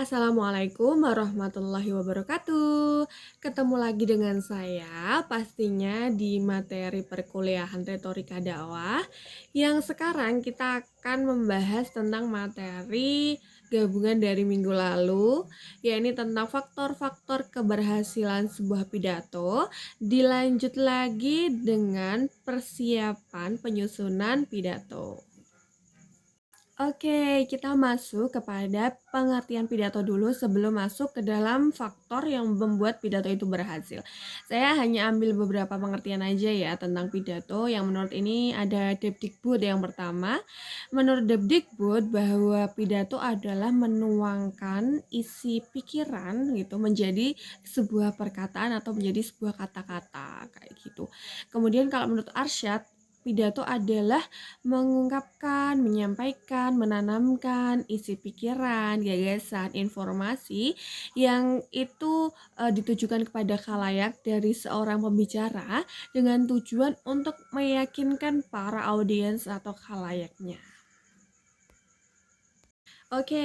Assalamualaikum warahmatullahi wabarakatuh. Ketemu lagi dengan saya pastinya di materi perkuliahan retorika dakwah yang sekarang kita akan membahas tentang materi gabungan dari minggu lalu, yakni tentang faktor-faktor keberhasilan sebuah pidato, dilanjut lagi dengan persiapan penyusunan pidato. Oke, kita masuk kepada pengertian pidato dulu sebelum masuk ke dalam faktor yang membuat pidato itu berhasil. Saya hanya ambil beberapa pengertian aja ya tentang pidato yang menurut ini ada Depdikbud yang pertama. Menurut Depdikbud bahwa pidato adalah menuangkan isi pikiran gitu menjadi sebuah perkataan atau menjadi sebuah kata-kata kayak gitu. Kemudian kalau menurut Arsyad, pidato adalah mengungkapkan, menyampaikan, menanamkan isi pikiran, gagasan, informasi yang itu ditujukan kepada khalayak dari seorang pembicara dengan tujuan untuk meyakinkan para audiens atau khalayaknya. Oke,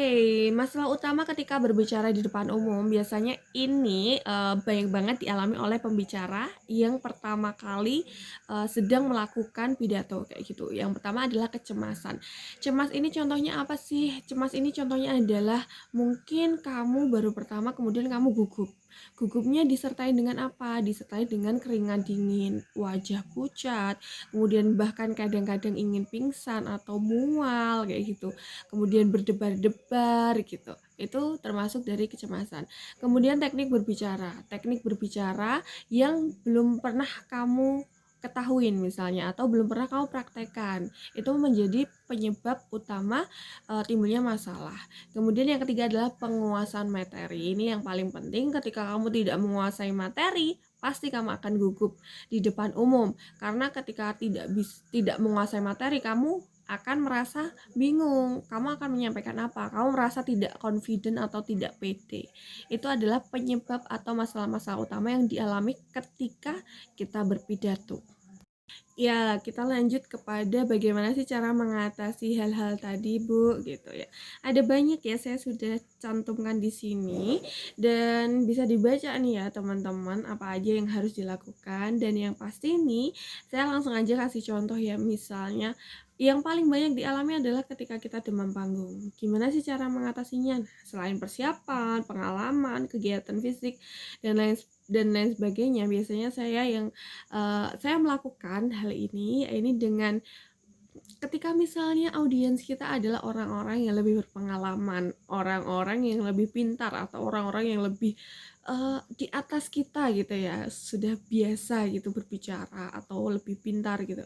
masalah utama ketika berbicara di depan umum biasanya ini banyak banget dialami oleh pembicara yang pertama kali sedang melakukan pidato kayak gitu. Yang pertama adalah kecemasan. Cemas ini contohnya apa sih? Cemas ini contohnya adalah mungkin kamu baru pertama kemudian kamu gugup. Gugupnya disertai dengan apa? Disertai dengan keringat dingin, wajah pucat, kemudian bahkan kadang-kadang ingin pingsan atau mual kayak gitu, kemudian berdebar-debar gitu. Itu termasuk dari kecemasan. Kemudian teknik berbicara yang belum pernah kamu ketahuin misalnya atau belum pernah kamu praktekkan. Itu menjadi penyebab utama timbulnya masalah. Kemudian yang ketiga adalah penguasaan materi. Ini yang paling penting, ketika kamu tidak menguasai materi, pasti kamu akan gugup di depan umum. Karena ketika tidak menguasai materi, kamu akan merasa bingung, kamu akan menyampaikan apa, kamu merasa tidak confident atau tidak pede. Itu adalah penyebab atau masalah-masalah utama yang dialami ketika kita berpidato. Ya, kita lanjut kepada bagaimana sih cara mengatasi hal-hal tadi, Bu, gitu ya. Ada banyak ya, saya sudah cantumkan di sini dan bisa dibaca nih ya, teman-teman, apa aja yang harus dilakukan. Dan yang pasti nih, saya langsung aja kasih contoh ya, misalnya yang paling banyak dialami adalah ketika kita demam panggung. Gimana sih cara mengatasinya? Nah, selain persiapan, pengalaman, kegiatan fisik, dan lain sebagainya, biasanya saya melakukan hal ini dengan ketika misalnya audiens kita adalah orang-orang yang lebih berpengalaman, orang-orang yang lebih pintar atau orang-orang yang lebih di atas kita gitu ya, sudah biasa gitu berbicara atau lebih pintar gitu.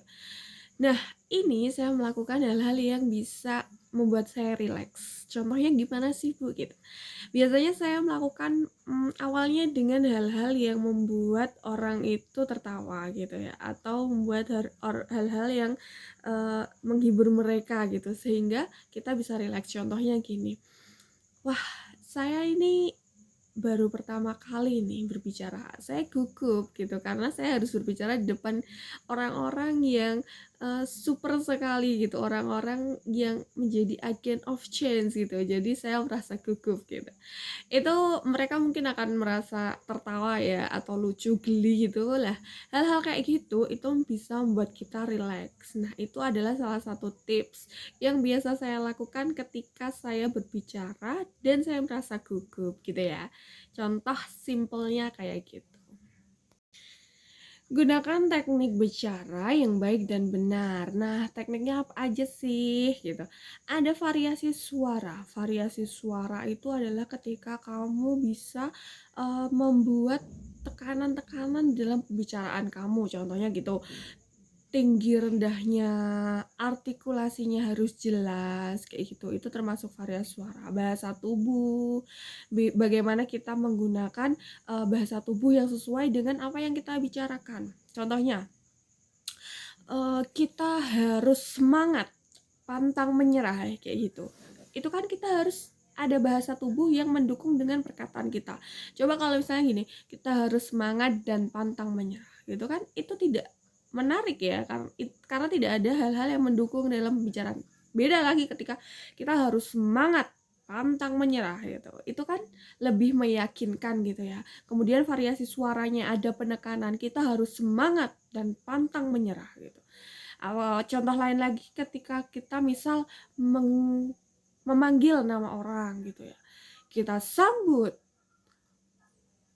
Nah, ini saya melakukan hal-hal yang bisa membuat saya rileks. Contohnya gimana sih, Bu? Gitu. Biasanya saya melakukan awalnya dengan hal-hal yang membuat orang itu tertawa gitu ya, atau membuat hal-hal yang menghibur mereka gitu, sehingga kita bisa rileks. Contohnya gini, "Wah, saya ini baru pertama kali nih berbicara, saya gugup gitu karena saya harus berbicara di depan orang-orang yang super sekali gitu, orang-orang yang menjadi agent of change gitu, jadi saya merasa gugup gitu." Itu mereka mungkin akan merasa tertawa ya atau lucu, geli gitu lah. Hal-hal kayak gitu itu bisa membuat kita rileks. Nah, itu adalah salah satu tips yang biasa saya lakukan ketika saya berbicara dan saya merasa gugup gitu ya. Contoh simpelnya kayak gitu. Gunakan teknik bicara yang baik dan benar. Nah, tekniknya apa aja sih gitu? Ada variasi suara. Variasi suara itu adalah ketika kamu bisa membuat tekanan-tekanan dalam pembicaraan kamu. Contohnya gitu, tinggi rendahnya, artikulasinya harus jelas kayak gitu. Itu termasuk variasi suara. Bahasa tubuh, bagaimana kita menggunakan bahasa tubuh yang sesuai dengan apa yang kita bicarakan. Contohnya, kita harus semangat, pantang menyerah kayak gitu. Itu kan kita harus ada bahasa tubuh yang mendukung dengan perkataan kita. Coba kalau misalnya gini, kita harus semangat dan pantang menyerah gitu kan, itu tidak menarik ya, karena tidak ada hal-hal yang mendukung dalam pembicaraan. Beda lagi ketika kita harus semangat pantang menyerah gitu. Itu kan lebih meyakinkan gitu ya. Kemudian variasi suaranya ada penekanan, kita harus semangat dan pantang menyerah gitu. Contoh lain lagi ketika kita misal memanggil nama orang gitu ya. Kita sambut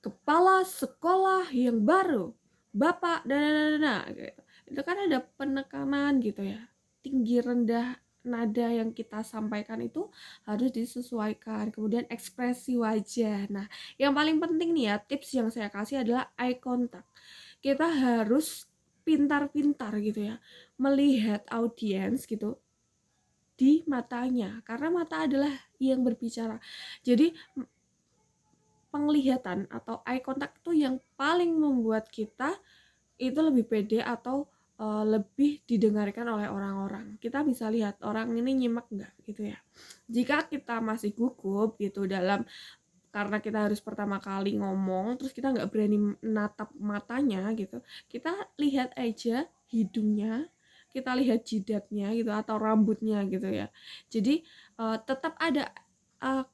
kepala sekolah yang baru, Bapak dan gitu. Itu kan ada penekanan gitu ya. Tinggi rendah nada yang kita sampaikan itu harus disesuaikan. Kemudian ekspresi wajah. Nah, yang paling penting nih ya, tips yang saya kasih adalah eye contact. Kita harus pintar-pintar gitu ya, melihat audiens gitu di matanya, karena mata adalah yang berbicara. Jadi penglihatan atau eye contact itu yang paling membuat kita itu lebih pede atau lebih didengarkan oleh orang-orang. Kita bisa lihat orang ini nyimak nggak gitu ya. Jika kita masih gugup gitu karena kita harus pertama kali ngomong, terus kita nggak berani natap matanya gitu, kita lihat aja hidungnya, kita lihat jidatnya gitu atau rambutnya gitu ya. Jadi tetap ada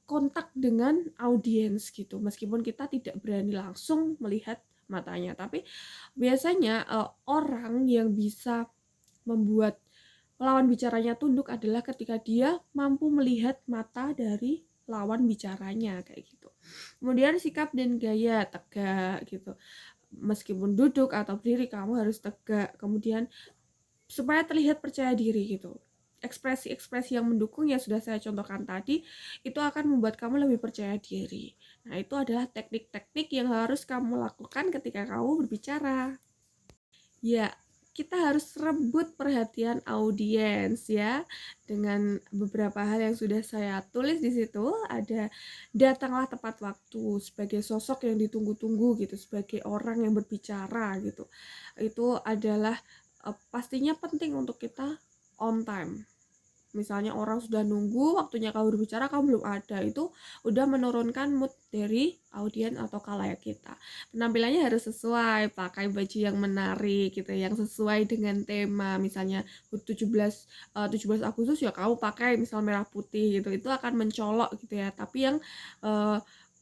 kontak dengan audiens gitu, meskipun kita tidak berani langsung melihat matanya. Tapi biasanya orang yang bisa membuat lawan bicaranya tunduk adalah ketika dia mampu melihat mata dari lawan bicaranya kayak gitu. Kemudian sikap dan gaya tegak gitu. Meskipun duduk atau berdiri kamu harus tegak. Kemudian supaya terlihat percaya diri gitu. Ekspresi-ekspresi yang mendukung yang sudah saya contohkan tadi itu akan membuat kamu lebih percaya diri. Nah, itu adalah teknik-teknik yang harus kamu lakukan ketika kamu berbicara. Ya, kita harus rebut perhatian audiens ya. Dengan beberapa hal yang sudah saya tulis di situ, ada datanglah tepat waktu sebagai sosok yang ditunggu-tunggu gitu, sebagai orang yang berbicara gitu. Itu adalah pastinya penting untuk kita on time. Misalnya orang sudah nunggu, waktunya kamu berbicara, kamu belum ada, itu udah menurunkan mood dari audiens atau khalayak kita. Penampilannya harus sesuai, pakai baju yang menarik gitu, yang sesuai dengan tema. Misalnya 17 Agustus ya kamu pakai misal merah putih gitu, itu akan mencolok gitu ya. Tapi yang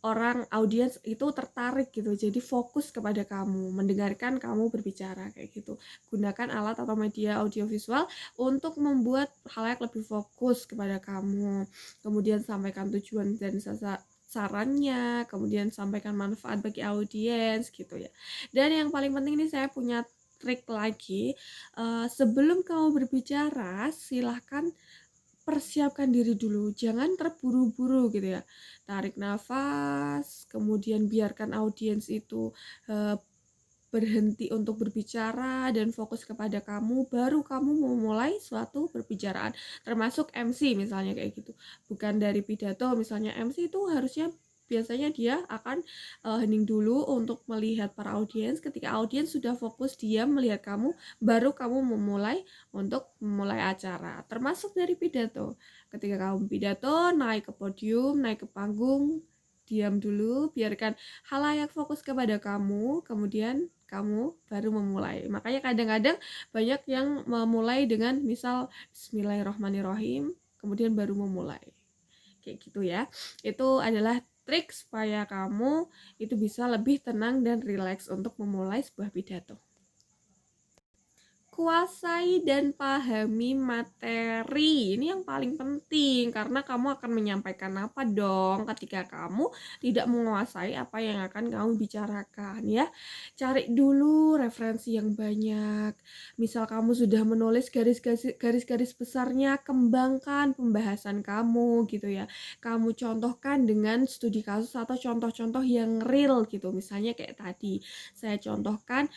orang audiens itu tertarik gitu, jadi fokus kepada kamu, mendengarkan kamu berbicara kayak gitu. Gunakan alat atau media audiovisual untuk membuat khalayak lebih fokus kepada kamu. Kemudian sampaikan tujuan dan sarannya, kemudian sampaikan manfaat bagi audiens gitu ya. Dan yang paling penting ini saya punya trik lagi, sebelum kamu berbicara silahkan persiapkan diri dulu, jangan terburu-buru gitu ya. Tarik nafas, kemudian biarkan audiens itu berhenti untuk berbicara dan fokus kepada kamu, baru kamu memulai suatu perbicaraan, termasuk MC misalnya kayak gitu. Bukan dari pidato, misalnya MC itu harusnya biasanya dia akan hening dulu untuk melihat para audiens. Ketika audiens sudah fokus diam melihat kamu, baru kamu memulai acara. Termasuk dari pidato. Ketika kamu pidato, naik ke podium, naik ke panggung, diam dulu, biarkan khalayak fokus kepada kamu, kemudian kamu baru memulai. Makanya kadang-kadang banyak yang memulai dengan misal Bismillahirrahmanirrahim, kemudian baru memulai. Kayak gitu ya. Itu adalah trik supaya kamu itu bisa lebih tenang dan rileks untuk memulai sebuah pidato. Kuasai dan pahami materi. Ini yang paling penting karena kamu akan menyampaikan apa dong ketika kamu tidak menguasai apa yang akan kamu bicarakan ya. Cari dulu referensi yang banyak. Misal kamu sudah menulis garis-garis besarnya, kembangkan pembahasan kamu gitu ya. Kamu contohkan dengan studi kasus atau contoh-contoh yang real gitu. Misalnya kayak tadi saya contohkan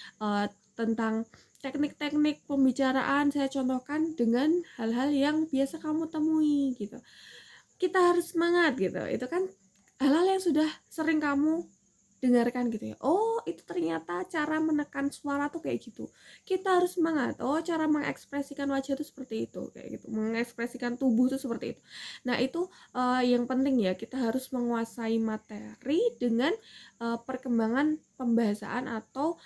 tentang teknik-teknik pembicaraan, saya contohkan dengan hal-hal yang biasa kamu temui gitu. Kita harus semangat gitu. Itu kan hal-hal yang sudah sering kamu dengarkan gitu ya. Oh, itu ternyata cara menekan suara tuh kayak gitu. Kita harus semangat. Oh, cara mengekspresikan wajah tuh seperti itu kayak gitu. Mengekspresikan tubuh tuh seperti itu. Nah, itu yang penting ya. Kita harus menguasai materi dengan perkembangan pembahasan atau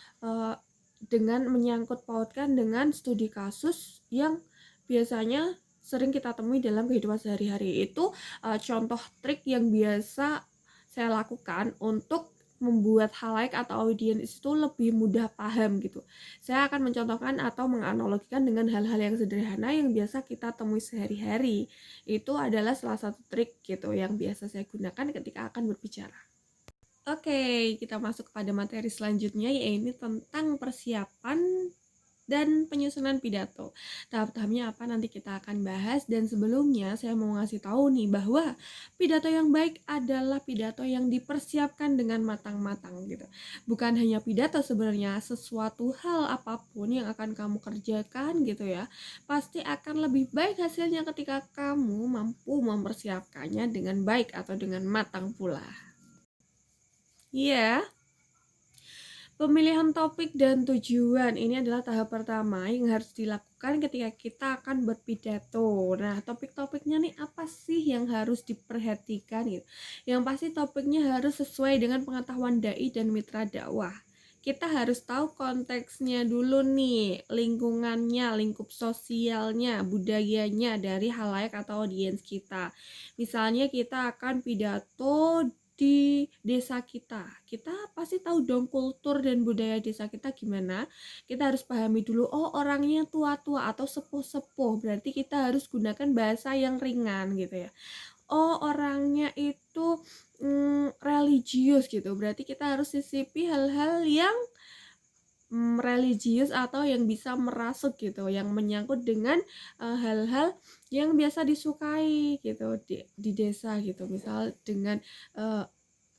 dengan menyangkut pautkan dengan studi kasus yang biasanya sering kita temui dalam kehidupan sehari-hari. Itu contoh trik yang biasa saya lakukan untuk membuat halayak atau audiens itu lebih mudah paham gitu. Saya akan mencontohkan atau menganalogikan dengan hal-hal yang sederhana yang biasa kita temui sehari-hari. Itu adalah salah satu trik gitu yang biasa saya gunakan ketika akan berbicara. Oke, kita masuk kepada materi selanjutnya, yaitu tentang persiapan dan penyusunan pidato. Tahap-tahapnya apa nanti kita akan bahas, dan sebelumnya saya mau ngasih tahu nih bahwa pidato yang baik adalah pidato yang dipersiapkan dengan matang-matang gitu. Bukan hanya pidato sebenarnya, sesuatu hal apapun yang akan kamu kerjakan gitu ya, pasti akan lebih baik hasilnya ketika kamu mampu mempersiapkannya dengan baik atau dengan matang pula. Iya. Pemilihan topik dan tujuan ini adalah tahap pertama yang harus dilakukan ketika kita akan berpidato. Nah, topik-topiknya nih apa sih yang harus diperhatikan gitu? Yang pasti topiknya harus sesuai dengan pengetahuan dai dan mitra dakwah. Kita harus tahu konteksnya dulu nih, lingkungannya, lingkup sosialnya, budayanya dari halayak atau audiens kita. Misalnya kita akan pidato di desa kita pasti tahu dong kultur dan budaya desa kita gimana. Kita harus pahami dulu, oh orangnya tua-tua atau sepuh-sepuh, berarti kita harus gunakan bahasa yang ringan gitu ya. Oh orangnya itu religius gitu, berarti kita harus sisipi hal-hal yang religius atau yang bisa merasuk gitu, yang menyangkut dengan hal-hal yang biasa disukai gitu di desa gitu, misal dengan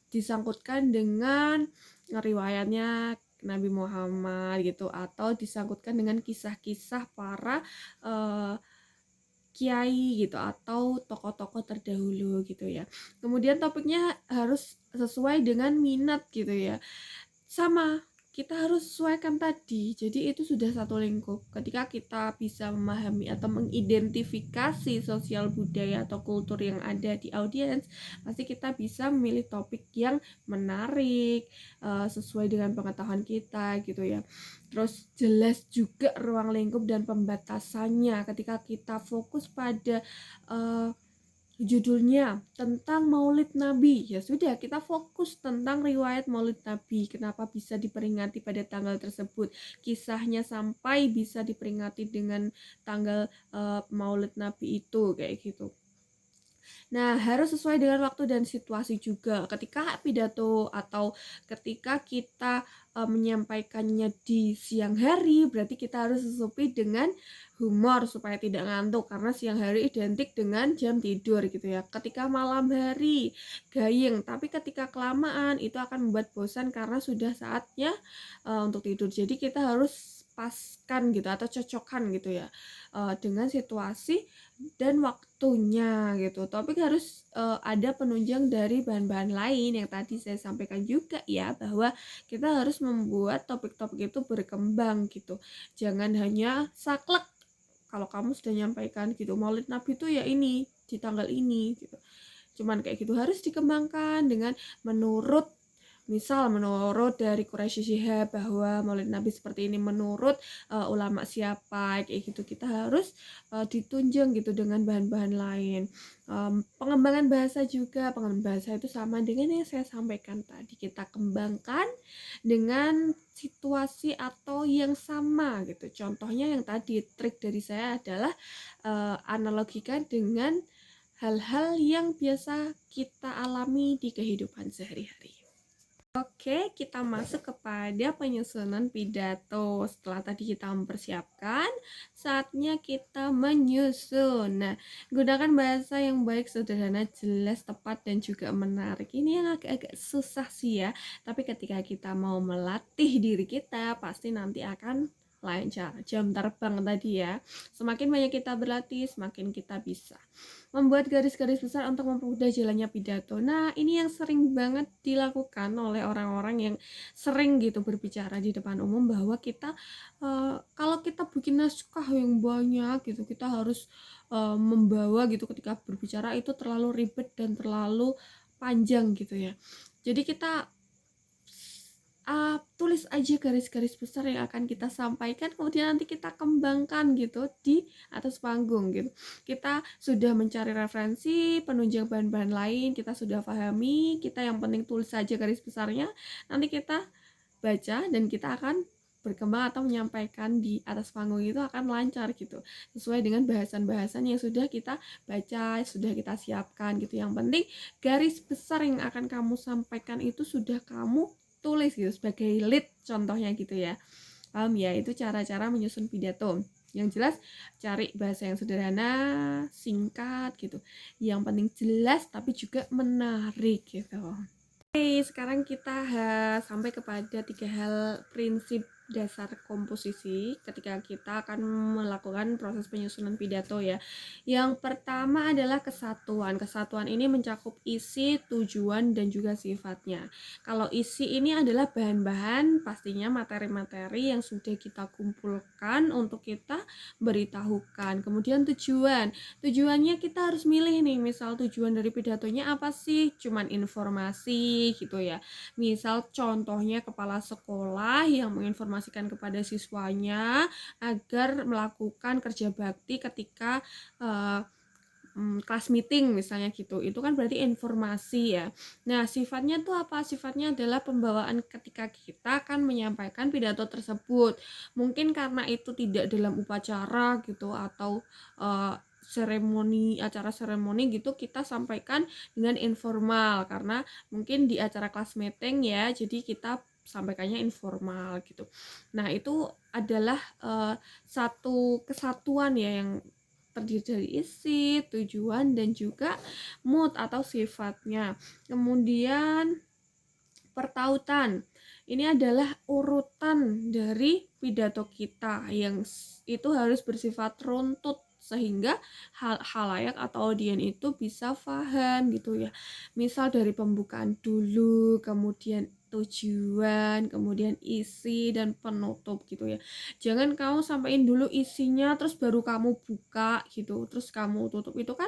disangkutkan dengan riwayatnya Nabi Muhammad gitu, atau disangkutkan dengan kisah-kisah para kiai gitu atau tokoh-tokoh terdahulu gitu ya. Kemudian topiknya harus sesuai dengan minat gitu ya. Sama, kita harus sesuaikan tadi. Jadi itu sudah satu lingkup. Ketika kita bisa memahami atau mengidentifikasi sosial budaya atau kultur yang ada di audiens, pasti kita bisa memilih topik yang menarik, sesuai dengan pengetahuan kita gitu ya. Terus jelas juga ruang lingkup dan pembatasannya ketika kita fokus pada judulnya tentang Maulid Nabi, ya sudah kita fokus tentang riwayat Maulid Nabi, kenapa bisa diperingati pada tanggal tersebut, kisahnya sampai bisa diperingati dengan tanggal Maulid Nabi itu kayak gitu. Nah, harus sesuai dengan waktu dan situasi juga. Ketika pidato atau ketika kita menyampaikannya di siang hari, berarti kita harus sesuai dengan humor supaya tidak ngantuk, karena siang hari identik dengan jam tidur gitu ya. Ketika malam hari, gayeng, tapi ketika kelamaan itu akan membuat bosan karena sudah saatnya untuk tidur. Jadi kita harus paskan gitu atau cocokkan gitu ya dengan situasi dan waktunya gitu. Topik harus ada penunjang dari bahan-bahan lain yang tadi saya sampaikan juga ya, bahwa kita harus membuat topik-topik itu berkembang gitu. Jangan hanya saklek kalau kamu sudah nyampaikan gitu, Maulid Nabi itu ya ini di tanggal ini gitu. Cuman kayak gitu, harus dikembangkan dengan menurut dari Quraisy Shihab bahwa Maulid Nabi seperti ini menurut ulama siapa kayak gitu. Kita harus ditunjang gitu dengan bahan-bahan lain. Pengembangan bahasa juga, pengembangan bahasa itu sama dengan yang saya sampaikan tadi, kita kembangkan dengan situasi atau yang sama gitu. Contohnya yang tadi trik dari saya adalah analogikan dengan hal-hal yang biasa kita alami di kehidupan sehari-hari. Oke, kita masuk kepada penyusunan pidato. Setelah tadi kita mempersiapkan, saatnya kita menyusun. Nah, gunakan bahasa yang baik, sederhana, jelas, tepat, dan juga menarik. Ini yang agak-agak susah sih ya, tapi ketika kita mau melatih diri kita, pasti nanti akan lancar. Jam terbang tadi ya. Semakin banyak kita berlatih, semakin kita bisa membuat garis-garis besar untuk mempermudah jalannya pidato. Nah, ini yang sering banget dilakukan oleh orang-orang yang sering gitu berbicara di depan umum, bahwa kita kalau kita bikin naskah yang banyak gitu, kita harus membawa gitu ketika berbicara itu terlalu ribet dan terlalu panjang gitu ya. Jadi kita tulis aja garis-garis besar yang akan kita sampaikan, kemudian nanti kita kembangkan gitu di atas panggung gitu. Kita sudah mencari referensi, penunjang bahan-bahan lain, kita sudah pahami, kita yang penting tulis saja garis besarnya, nanti kita baca dan kita akan berkembang atau menyampaikan di atas panggung itu akan lancar gitu, sesuai dengan bahasan-bahasan yang sudah kita baca, sudah kita siapkan gitu. Yang penting garis besar yang akan kamu sampaikan itu sudah kamu tulis gitu sebagai lead contohnya gitu ya. Paham ya? Itu cara-cara menyusun pidato. Yang jelas cari bahasa yang sederhana, singkat gitu. Yang penting jelas tapi juga menarik gitu. Oke, sekarang kita sampai kepada 3 hal prinsip dasar komposisi ketika kita akan melakukan proses penyusunan pidato ya. Yang pertama adalah kesatuan. Kesatuan ini mencakup isi, tujuan, dan juga sifatnya. Kalau isi ini adalah bahan-bahan, pastinya materi-materi yang sudah kita kumpulkan untuk kita beritahukan. Kemudian tujuan. Tujuannya kita harus milih nih, misal tujuan dari pidatonya apa sih? Cuman informasi gitu ya. Misal contohnya kepala sekolah yang menginformasikan kepada siswanya agar melakukan kerja bakti ketika kelas meeting misalnya gitu. Itu kan berarti informasi ya. Nah, sifatnya tuh apa? Sifatnya adalah pembawaan ketika kita akan menyampaikan pidato tersebut. Mungkin karena itu tidak dalam upacara gitu atau acara seremoni gitu, kita sampaikan dengan informal karena mungkin di acara kelas meeting ya, jadi kita sampaikannya informal gitu. Nah, itu adalah satu kesatuan ya yang terdiri dari isi, tujuan, dan juga mood atau sifatnya. Kemudian pertautan. Ini adalah urutan dari pidato kita yang itu harus bersifat runtut sehingga halayak atau audien itu bisa paham gitu ya. Misal dari pembukaan dulu, kemudian tujuan, kemudian isi dan penutup gitu ya. Jangan kamu sampaikan dulu isinya terus baru kamu buka gitu, terus kamu tutup. Itu kan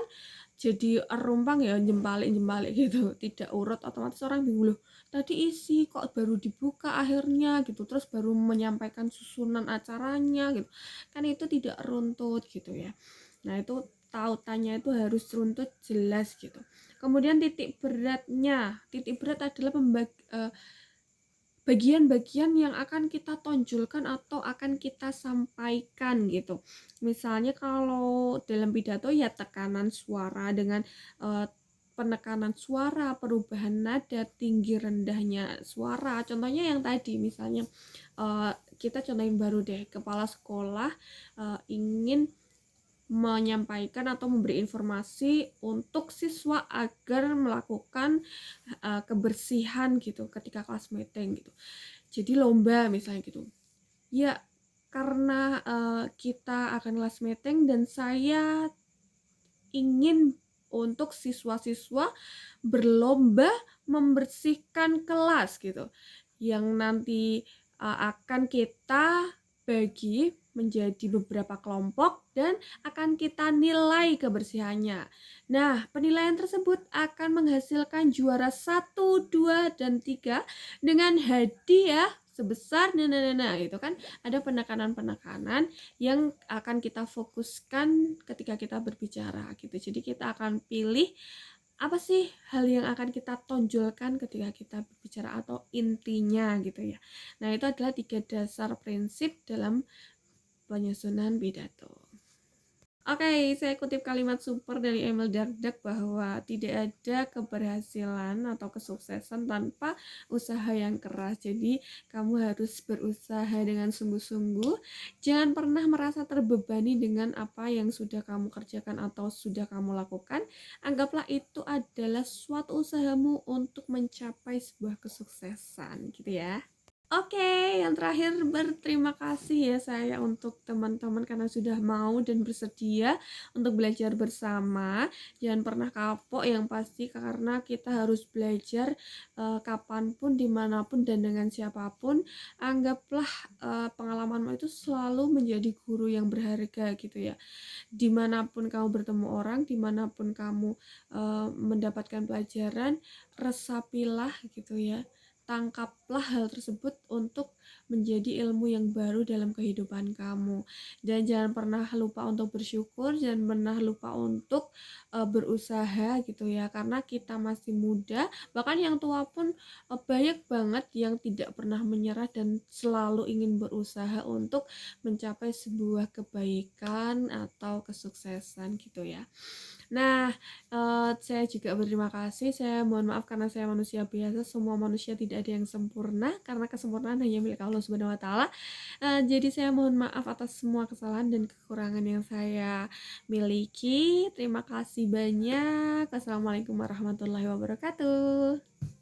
jadi rumpang ya, jembalik gitu, tidak urut, otomatis orang bingung loh. Tadi isi kok baru dibuka akhirnya gitu, terus baru menyampaikan susunan acaranya gitu. Kan itu tidak runtut gitu ya. Nah, itu tautannya itu harus runtut jelas gitu. Kemudian titik beratnya. Titik berat adalah bagian-bagian yang akan kita tonjolkan atau akan kita sampaikan gitu. Misalnya kalau dalam pidato ya tekanan suara dengan penekanan suara, perubahan nada, tinggi rendahnya suara. Contohnya yang tadi misalnya kita contohin baru deh, kepala sekolah ingin menyampaikan atau memberi informasi untuk siswa agar melakukan kebersihan gitu ketika kelas meeting gitu. Jadi lomba misalnya gitu. Ya, karena kita akan kelas meeting dan saya ingin untuk siswa-siswa berlomba membersihkan kelas gitu. Yang nanti akan kita bagi menjadi beberapa kelompok dan akan kita nilai kebersihannya. Nah, penilaian tersebut akan menghasilkan juara 1, 2, dan 3 dengan hadiah sebesar itu kan ada penekanan-penekanan yang akan kita fokuskan ketika kita berbicara gitu. Jadi kita akan pilih apa sih hal yang akan kita tonjolkan ketika kita berbicara atau intinya gitu ya. Nah, itu adalah 3 dasar prinsip dalam penyusunan pidato. Oke, saya kutip kalimat super dari Emil Dardak bahwa tidak ada keberhasilan atau kesuksesan tanpa usaha yang keras. Jadi, kamu harus berusaha dengan sungguh-sungguh. Jangan pernah merasa terbebani dengan apa yang sudah kamu kerjakan atau sudah kamu lakukan. Anggaplah itu adalah suatu usahamu untuk mencapai sebuah kesuksesan, gitu ya. Oke, yang terakhir berterima kasih ya saya untuk teman-teman karena sudah mau dan bersedia untuk belajar bersama. Jangan pernah kapok yang pasti karena kita harus belajar kapanpun, dimanapun, dan dengan siapapun. Anggaplah pengalamanmu itu selalu menjadi guru yang berharga gitu ya. Dimanapun kamu bertemu orang, dimanapun kamu mendapatkan pelajaran, resapilah gitu ya. tangkaplah hal tersebut untuk menjadi ilmu yang baru dalam kehidupan kamu. Dan jangan pernah lupa untuk bersyukur, jangan pernah lupa untuk berusaha gitu ya, karena kita masih muda, bahkan yang tua pun banyak banget yang tidak pernah menyerah dan selalu ingin berusaha untuk mencapai sebuah kebaikan atau kesuksesan gitu ya. Nah, saya juga berterima kasih, saya mohon maaf karena saya manusia biasa, semua manusia tidak ada yang sempurna, karena kesempurnaan hanya milik Allah Subhanahu wa taala. Jadi saya mohon maaf atas semua kesalahan dan kekurangan yang saya miliki. Terima kasih banyak. Wassalamualaikum warahmatullahi wabarakatuh.